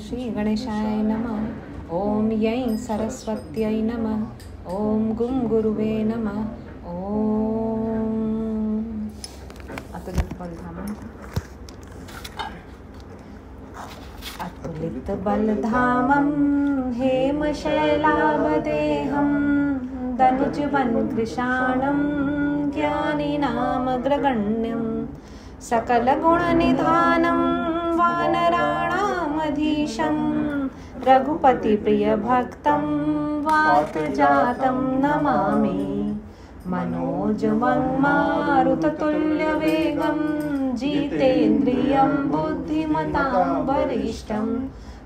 श्री गणेशाय नमः। ओम यं सरस्वत्यै नमः। ओम गुं गुरुवे नमः। ओम अतुलित बलधामं हेमशैलावदेहं दनुजवन्कृशाणं ज्ञानिनामग्रगण्यं सकलगुणनिधानं वानराणामधीशं रघुपतिप्रियभक्तं वातजातं नमामि। मनोजवं मारुततुल्यवेगं जितेन्द्रियं बुद्धिमतां वरिष्ठं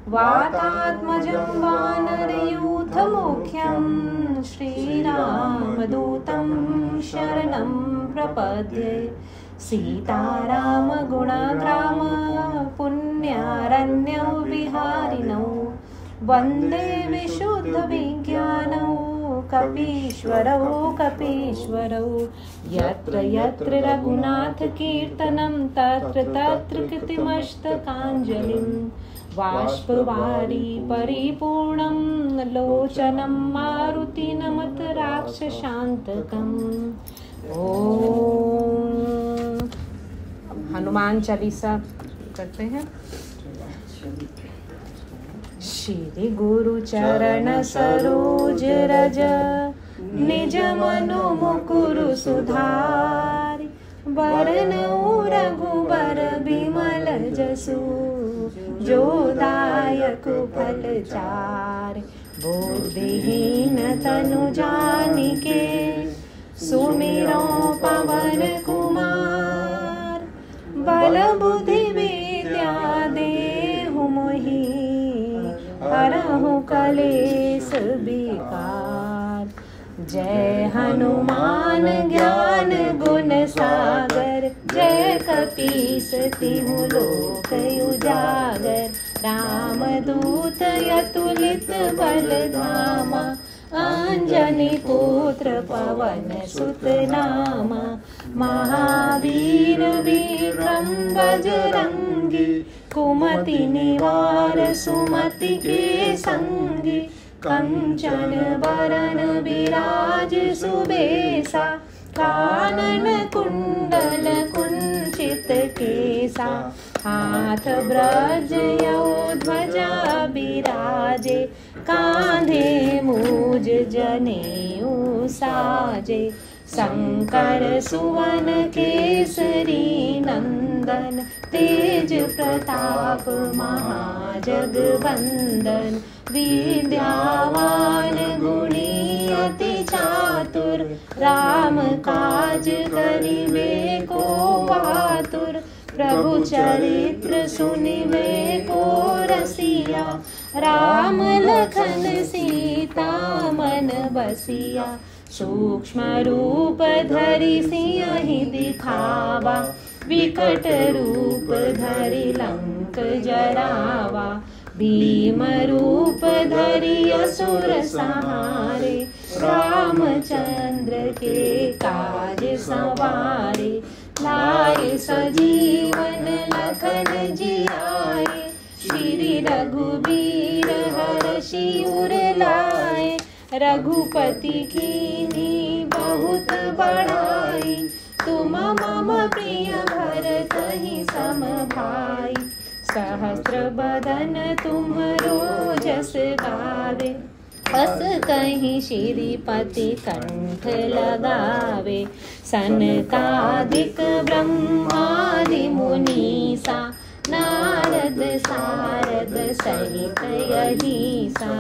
वातात्मजं वानरयूथमुख्यं श्रीरामदूतं शरणं प्रपद्ये। सीतारामगुणग्राम पुण्यारण्यौ विहारिणौ वन्दे विशुद्धविज्ञानौ कपीश्वरौ कपीश्वरौ। यत्र यत्र रघुनाथकीर्तनं तत्र तत्र कृतिमस्तकाञ्जलिं बाष्पवारी परिपूर्णं लोचनं मारुति नमत राक्षसान्तकम्। ओम हनुमान चालीसा करते हैं। श्री गुरु चरण सरोज रज निज मनु मुकुरु सुधारि वरनउ रघुबर बिमल जसु जो दायक फल चारि। बुद्धिहीन तनु जानिके सुमिरो पवन कुमार बल बुद्धि विद्या देहु मोहि हरहु कलेस विकार। जय हनुमान ज्ञान गुण सागर जय कपीस तिहु लोक उजागर। रामदूत अतुलित बल धामा अंजनी पुत्र पवन सुत नामा। महावीर विक्रम बजरंगी कुमति निवार सुमति के संगी। कंचन बरन विराज सुबेसा कानन कुंडल कुंचित केसा। हाथ ब्रज यौ ध्वजा बिराजे कांधे मूज जनेऊ साजे। शंकर सुवन केसरी नंदन तेज प्रताप महाजगवंदन। विद्यावान गुणी अति चातुर राम काज करिबे को आतुर। प्रभु चरित्र सुनिबे को रसिया राम लखन सीता मन बसिया। सूक्ष्म रूप धरि सियहि दिखावा विकट रूप धरि लंक जरावा। भीम रूप धरि असुर संहारे रामचंद्र के काज संवारे। लाए सजीवन लखन जियाए श्री रघुबीर हरषि उर लाए। रघुपति कीन्ही बहुत बड़ाई तुम मम प्रिय भरतहि सम भाई। सहस्र बदन तुम्हरो जस गावे अस कहीं श्रीपति कंठ लगावे। सनकादिक ब्रह्मादि मुनीसा नारद सारद सहित अहिसा।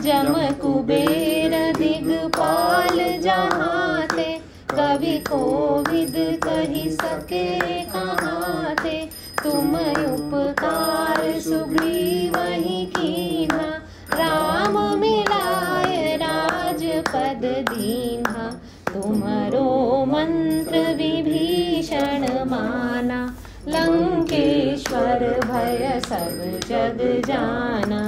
जम कुबेर दिगपाल जहाँ थे कवि कोविद कहि सके कहाँ थे। तुम उपकार सुग्रीवहि कीन्हा राम मिलाए राजपद दीन्हा। तुम्हरो मंत्र विभीषण माना लंकेश्वर भय सब जग जाना।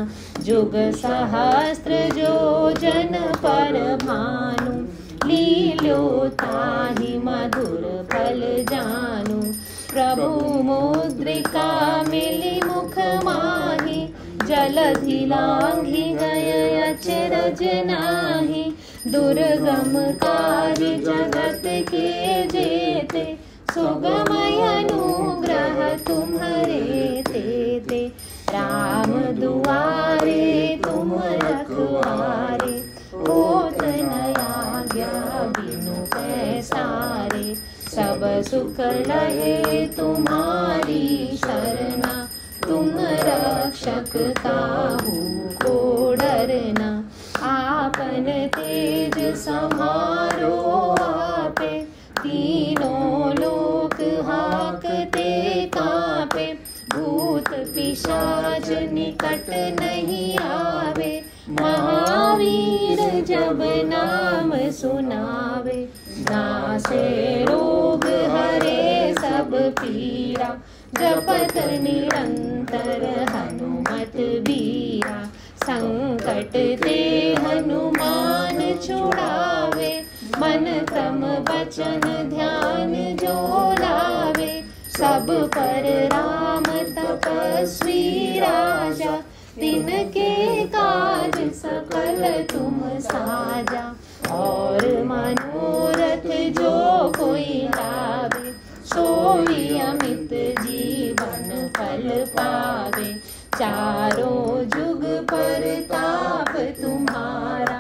जुग सहस्त्र जो जन पर भानु लील्योताहि मधुर फल जानु। प्रभु मुद्रिका मिली मुख माहि जल जलधि लांघि गए अचरज नाही। दुर्गम कार्य जगत के जेते, सुगमय अनुग्रह तुम्हारे तेते। राम दुआरे तुम रखवारे, होत न आज्ञा बिनु पैसारे। सब सुख लहे तुम्हारी शरणा, तुम रक्षक काहू को डरना। आपन तेज समारो आपे, तीनों लोक हाकते कांपे। भूत पिशाच निकट नहीं आवे, महावीर जब नाम सुनावे। नासे रोग हरे सब पीरा, जपत निरंतर हनुमत बीरा। संकट ते हनुमान छुड़ावे, मन क्रम वचन ध्यान जो लावे। सब पर राम तपस्वी राजा, तिनके काज सकल तुम साजा। और मनोरथ जो कोई लावे, सोई अमित जीवन फल पावे। चारों जुग परताप तुम्हारा,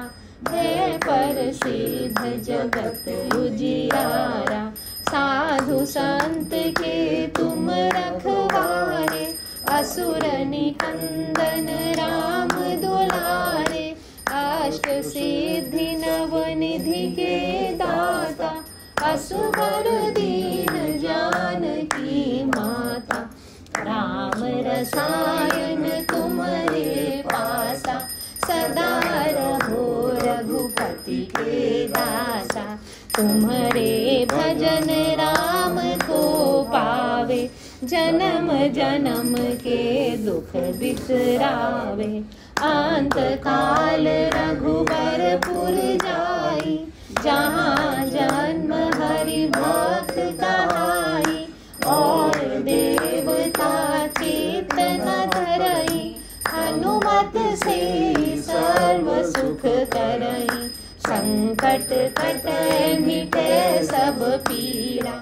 है प्रसिद्ध जगत उजियारा। साधु संत के तुम रखवारे, असुर निकंदन राम दुलारे। अष्ट सिद्धि नवनिधि के दाता, असुर दीन जानकी माता। राम रसायन तुम्हारे पासा, सदा रहो रघुपति के दासा। तुम्हारे भजन राम को पावे, जन्म जन्म के दुख बिसरावे। अंत काल रघुबरपुर जाई, जहाँ जन्म हरि भक्त कहाई। और देवता चित्त न धरई, हनुमत से सर्व सुख करई। संकट कटै मिटै सब पीरा,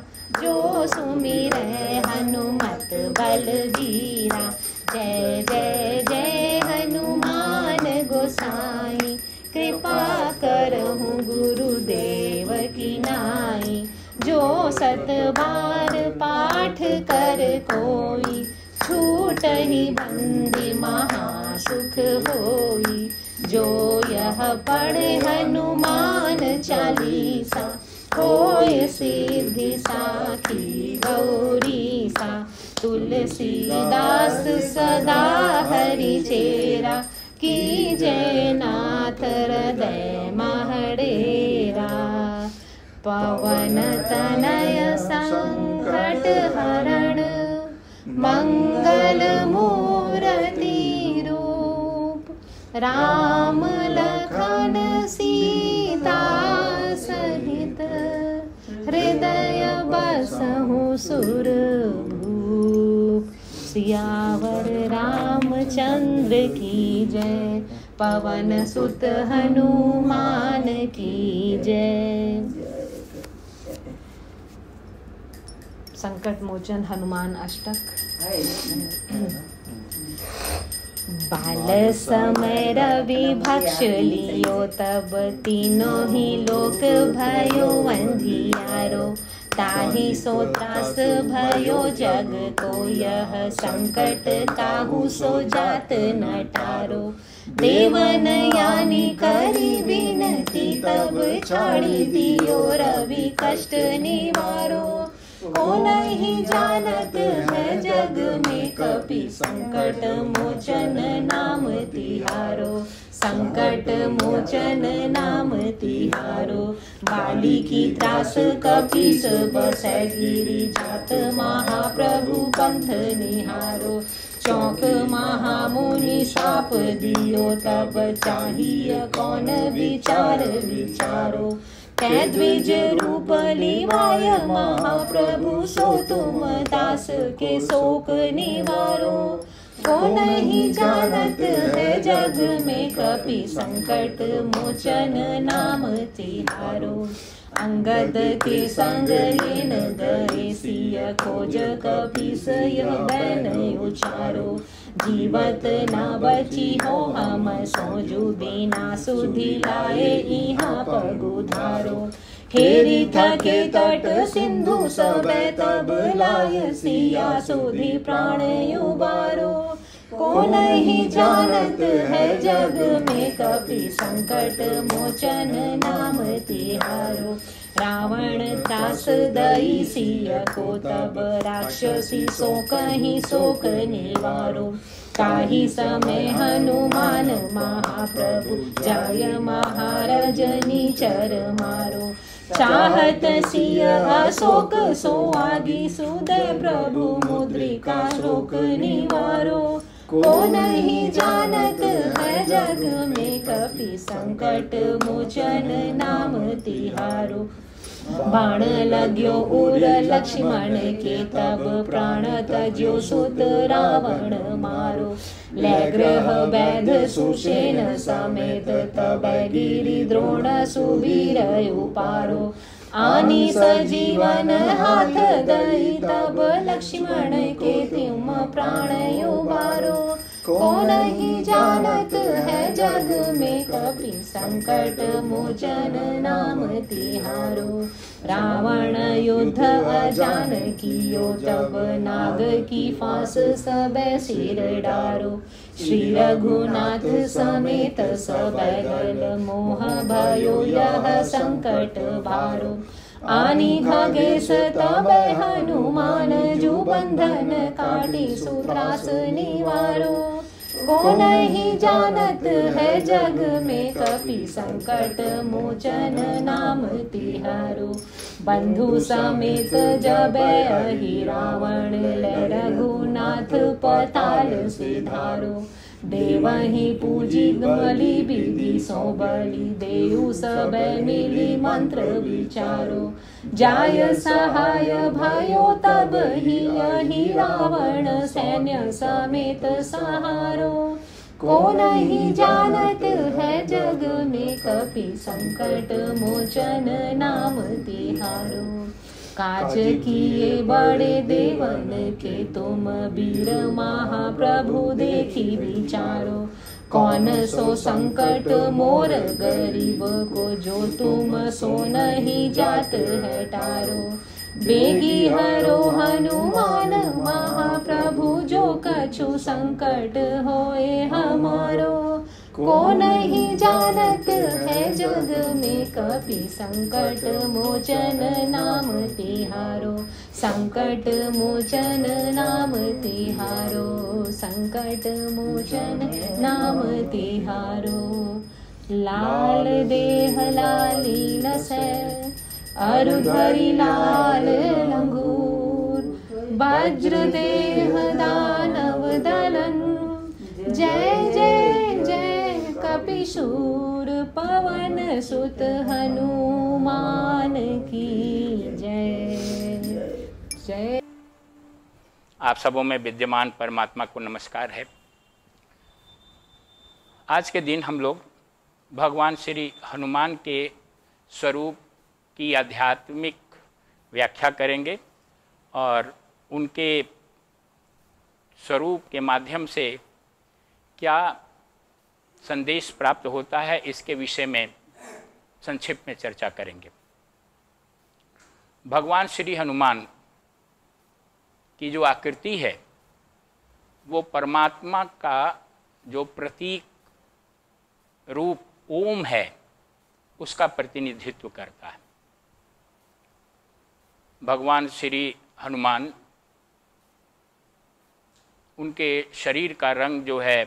जो सुमिरै हनुमत बलबीरा। जय जय जय हनुमान गोसाई, कृपा करहु गुरुदेव की नाई। जो सत बार पाठ कर कोई, छूटहि बंदी महासुख होई। जो यह पढ़े हनुमान चालीसा, होय सिद्धि साखी गौरी सा। तुलसीदास सदा हरि चेरा, की जय नाथ हृदय महडेरा। पवन तनय संकट हरण, मंगल मूर्ति रूप। राम लखन सीता सहित, हृदय बसहु सुरभूप। सियावर रामचंद्र की जय, पवन सुत हनुमान की जय। संकट मोचन हनुमान अष्टक। बाल समय रवि भक्ष लियो, तब तीनों ही लोक भयो अंधियारो। ताहि सो त्रास भयो जग को, यह संकट काहू सो जात न टारो। देवन यानी करी विनती, तब छाड़ी दियो रवि कष्ट निवारो। को नहीं जानत है जग में कपि, संकट मोचन नाम तिहारो। संकट मोचन नाम तिहारो। बाली की त्रास कपीस बसै गिरि, जात महाप्रभु पंथ निहारो। चौक महामुनि साप दियो, तब चाहिए कौन विचार विचारो। कै द्विज रूप लिवाय महाप्रभु, सो तुम दास के शोक निवारो। को नहीं जानत है जग में कपि संकट मोचन नाम तिहारो। अंगद के संग लेन गए सिय खोज कपीस यह बैन उचारो। जीवत न बची हो हम सोजू बिना सुधि लाए इहाँ पगुधारो। हेरी थके तट सिंधु सबे तब लाय सिया सुधि प्राण उबारो। को नहीं जानत है जग में कपि संकट मोचन नाम तिहारो। रावण त्रास दई सिय को तब राक्षसी सो कहीं शोक निवारो। काही समय हनुमान महाप्रभु जय महाराज निचर मारो। चाहत सिय अशोक सो आगी सुदय प्रभु मुद्रिका शोक निवारो। को नहीं जानत है जग में कपि संकट मोचन नाम तिहारो। बाण लाग्यो उर लक्ष्मण के तब प्राण तज्यो सुत रावण मारो। लैग्रह बैध सुषेण समेत तब गिरि द्रोण सुबीर उपारो। आनी सजीवन हाथ दई तब लक्ष्मण के तुम प्राण उबारो। को नहीं जानत है जग में कपि संकट मोचन नाम तिहारो। रावण युद्ध अजान कियो तब नाग की फांस सबे सिर डारो। श्री रघुनाथ समेत सबे दल मोह भयो यह संकट भारो। आनी खगेश तब हनुमान जो बंधन काटी सुत्रास निवारो। को नहीं जानत है जग में कपि संकट मोचन नाम तिहारो। बंधु समेत जबे अहि रावण ले रघुनाथ पताल सिधारो। देवहि पूजी बलि विधि सो बलि देउ सबे मिली मंत्र विचारो। जाय सहाय भयो तब ही रावण सैन्य समेत सहारो। को नहीं जानत है जग में कपि संकट मोचन नाम तिहारो। काज किए बड़े देवन के तुम वीर महाप्रभु देखी विचारो। कौन सो संकट मोर गरीब को जो तुम सो नहीं जात है टारो। बेगी हरो हनुमान महाप्रभु जो कछु संकट होए हमारो। को नहीं जानत है जग में कपि संकट मोचन नाम तिहारो। संकट मोचन नाम तिहारो। संकट मोचन नाम तिहारो। लाल देह लाली लसै अरुधरि लाल लंगूर। वज्र देह दानव दलन जय जय जय कपिशूर। पवन सुत हनुमान की जय जय। आप सबों में विद्यमान परमात्मा को नमस्कार है। आज के दिन हम लोग भगवान श्री हनुमान के स्वरूप की आध्यात्मिक व्याख्या करेंगे और उनके स्वरूप के माध्यम से क्या संदेश प्राप्त होता है इसके विषय में संक्षिप्त में चर्चा करेंगे। भगवान श्री हनुमान की जो आकृति है वो परमात्मा का जो प्रतीक रूप ओम है उसका प्रतिनिधित्व करता है। भगवान श्री हनुमान उनके शरीर का रंग जो है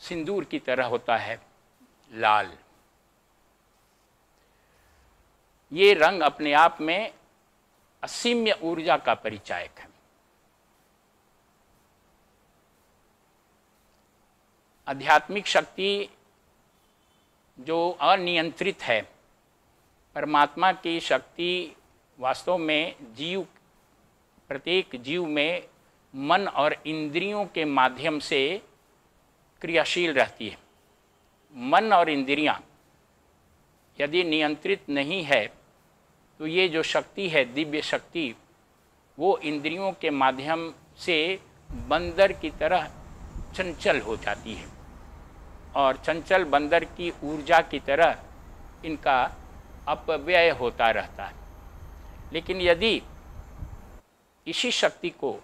सिंदूर की तरह होता है, लाल। ये रंग अपने आप में असीम्य ऊर्जा का परिचायक है। आध्यात्मिक शक्ति जो अनियंत्रित है, परमात्मा की शक्ति वास्तव में जीव, प्रत्येक जीव में मन और इंद्रियों के माध्यम से क्रियाशील रहती है। मन और इंद्रियां यदि नियंत्रित नहीं है तो ये जो शक्ति है, दिव्य शक्ति, वो इंद्रियों के माध्यम से बंदर की तरह चंचल हो जाती है और चंचल बंदर की ऊर्जा की तरह इनका अपव्यय होता रहता है। लेकिन यदि इसी शक्ति को,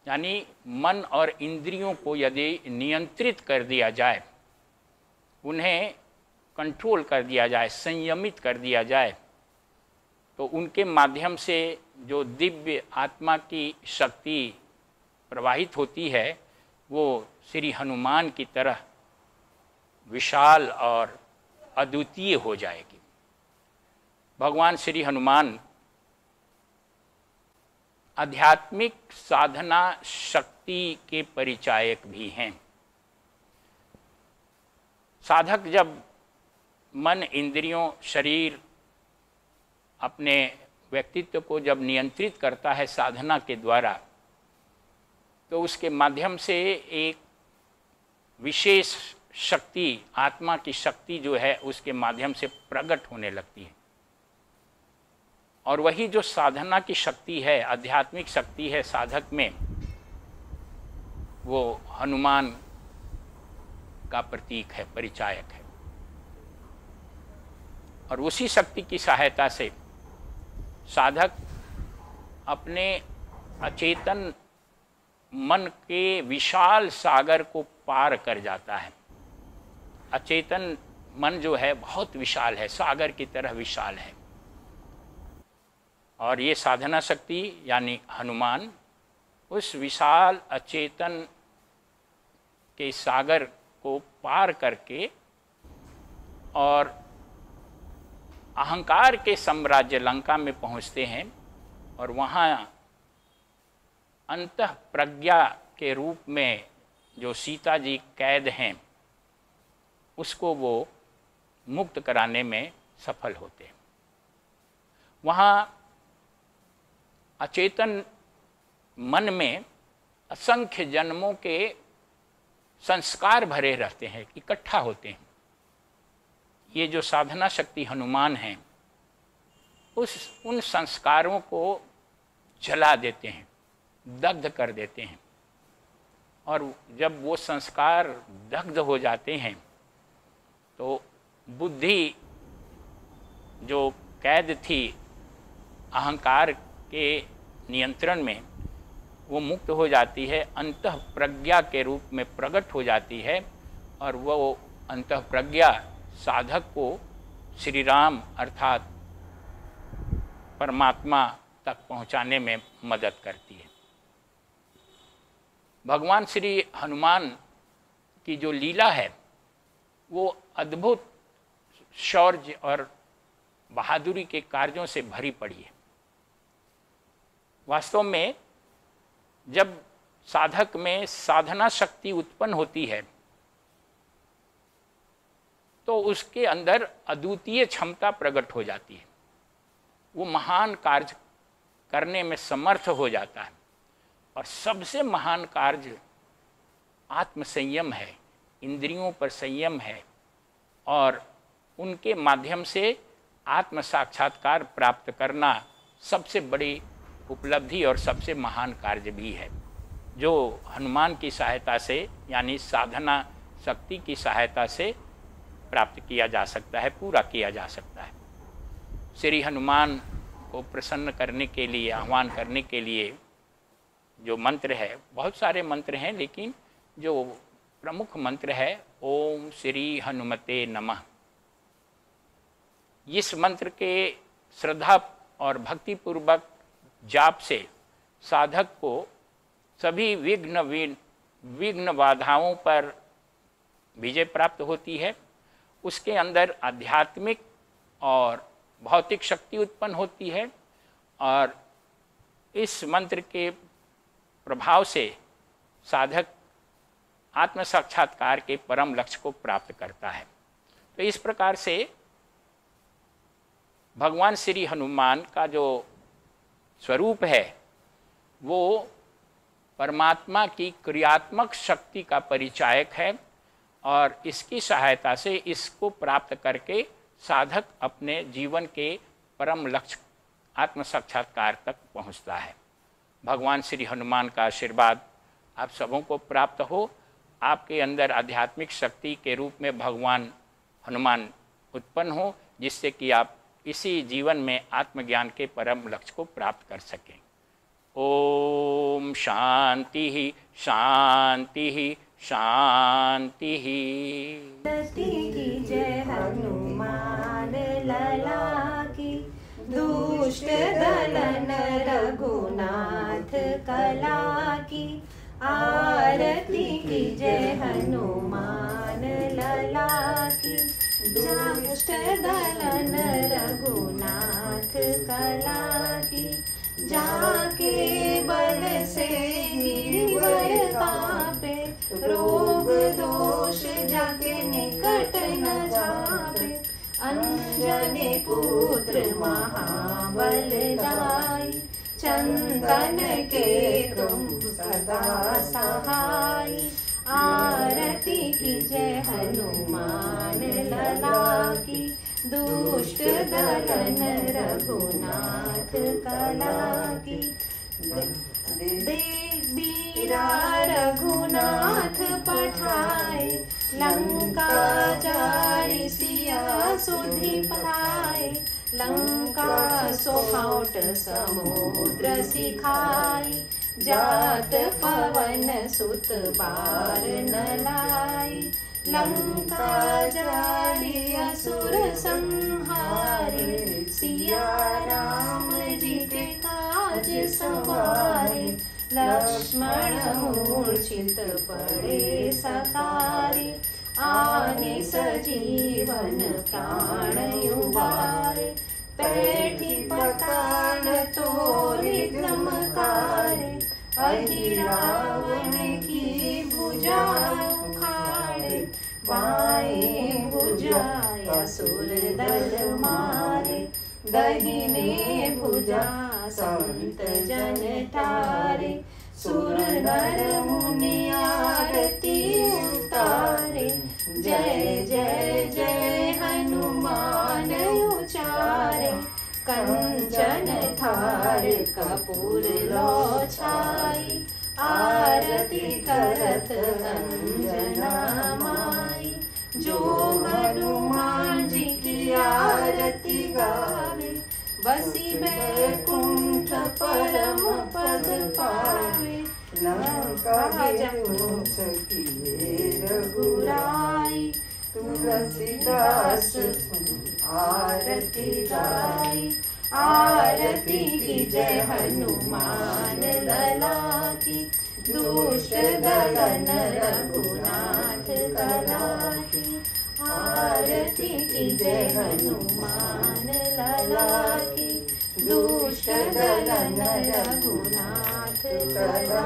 यानी मन और इंद्रियों को यदि नियंत्रित कर दिया जाए, उन्हें कंट्रोल कर दिया जाए, संयमित कर दिया जाए, तो उनके माध्यम से जो दिव्य आत्मा की शक्ति प्रवाहित होती है वो श्री हनुमान की तरह विशाल और अद्वितीय हो जाएगी। भगवान श्री हनुमान आध्यात्मिक साधना शक्ति के परिचायक भी हैं। साधक जब मन, इंद्रियों, शरीर, अपने व्यक्तित्व को जब नियंत्रित करता है साधना के द्वारा, तो उसके माध्यम से एक विशेष शक्ति, आत्मा की शक्ति जो है उसके माध्यम से प्रकट होने लगती है। और वही जो साधना की शक्ति है, आध्यात्मिक शक्ति है साधक में, वो हनुमान का प्रतीक है, परिचायक है। और उसी शक्ति की सहायता से साधक अपने अचेतन मन के विशाल सागर को पार कर जाता है। अचेतन मन जो है बहुत विशाल है, सागर की तरह विशाल है। और ये साधना शक्ति यानी हनुमान उस विशाल अचेतन के सागर को पार करके और अहंकार के साम्राज्य लंका में पहुंचते हैं और वहाँ अंतः प्रज्ञा के रूप में जो सीता जी कैद हैं उसको वो मुक्त कराने में सफल होते हैं। वहाँ अचेतन मन में असंख्य जन्मों के संस्कार भरे रहते हैं, इकट्ठा होते हैं। ये जो साधना शक्ति हनुमान हैं उन संस्कारों को जला देते हैं, दग्ध कर देते हैं। और जब वो संस्कार दग्ध हो जाते हैं तो बुद्धि जो कैद थी अहंकार के नियंत्रण में, वो मुक्त हो जाती है, अंतः प्रज्ञा के रूप में प्रकट हो जाती है। और वो अंतः प्रज्ञा साधक को श्री राम अर्थात परमात्मा तक पहुंचाने में मदद करती है। भगवान श्री हनुमान की जो लीला है वो अद्भुत शौर्य और बहादुरी के कार्यों से भरी पड़ी है। वास्तव में जब साधक में साधना शक्ति उत्पन्न होती है तो उसके अंदर अद्वितीय क्षमता प्रकट हो जाती है। वो महान कार्य करने में समर्थ हो जाता है। और सबसे महान कार्य आत्म संयम है, इंद्रियों पर संयम है और उनके माध्यम से आत्म साक्षात्कार प्राप्त करना सबसे बड़ी उपलब्धि और सबसे महान कार्य भी है, जो हनुमान की सहायता से यानी साधना शक्ति की सहायता से प्राप्त किया जा सकता है, पूरा किया जा सकता है। श्री हनुमान को प्रसन्न करने के लिए, आह्वान करने के लिए जो मंत्र है, बहुत सारे मंत्र हैं, लेकिन जो प्रमुख मंत्र है ओम श्री हनुमते नमः। इस मंत्र के श्रद्धा और भक्तिपूर्वक जाप से साधक को सभी विघ्न बाधाओं पर विजय प्राप्त होती है। उसके अंदर आध्यात्मिक और भौतिक शक्ति उत्पन्न होती है और इस मंत्र के प्रभाव से साधक आत्म साक्षात्कार के परम लक्ष्य को प्राप्त करता है। तो इस प्रकार से भगवान श्री हनुमान का जो स्वरूप है वो परमात्मा की क्रियात्मक शक्ति का परिचायक है और इसकी सहायता से इसको प्राप्त करके साधक अपने जीवन के परम लक्ष्य आत्म साक्षात्कार तक पहुंचता है। भगवान श्री हनुमान का आशीर्वाद आप सबों को प्राप्त हो। आपके अंदर आध्यात्मिक शक्ति के रूप में भगवान हनुमान उत्पन्न हो, जिससे कि आप इसी जीवन में आत्मज्ञान के परम लक्ष्य को प्राप्त कर सकें। ओम शांति ही शांति ही शांति ही। की जय हनुमान लला की, दुष्ट दलन रघुनाथ कला की। आरती की जय हनुमान लला की, दुष्ट दलन रघुनाथ कला की। जाके बल से गिरवर कापे, रोग दोष जाके निकट न जापे। अंजनी पुत्र महाबल दाई, चंदन के तुम सदा सहाय। आरती की जय हनुमान लला की, दुष्ट दलन रघुनाथ कला की। बीरा रघुनाथ पठाए, लंका जारी सिया सुधि पाए। लंका सोहाउट समुद्र सिखाई, जात पवन सुत बार न लाई। लंका जारी असुर संहारे, सिया राम जी के काज सवारे। लक्ष्मण मूर्छित पड़े सकारे, आने सजीवन प्राण उबारे। बैठी पताल तोरे गमकारे, अहि रावण की भुजा उखाड़े। बाएं भुजा असुर दल मारे, दहिने भुजा संत जन तारे। सुर नर मुनि आरती उतारे, जय जय जय हनुमान उचारे। कंचन थार कपूर लो छाई, आरती करत अंजना माई। जो हनुमान जी की आरती गावे, बसी बैकुंठ परम पद पावे। लंका जब सखिए रघुराई, तुलसीदास आरती गाई। आरती की जय हनुमान लला की, दुष्ट दलन रघुनाथ कला की। आरती की जय हनुमान लला की, दुष्ट दलन रघुनाथ कला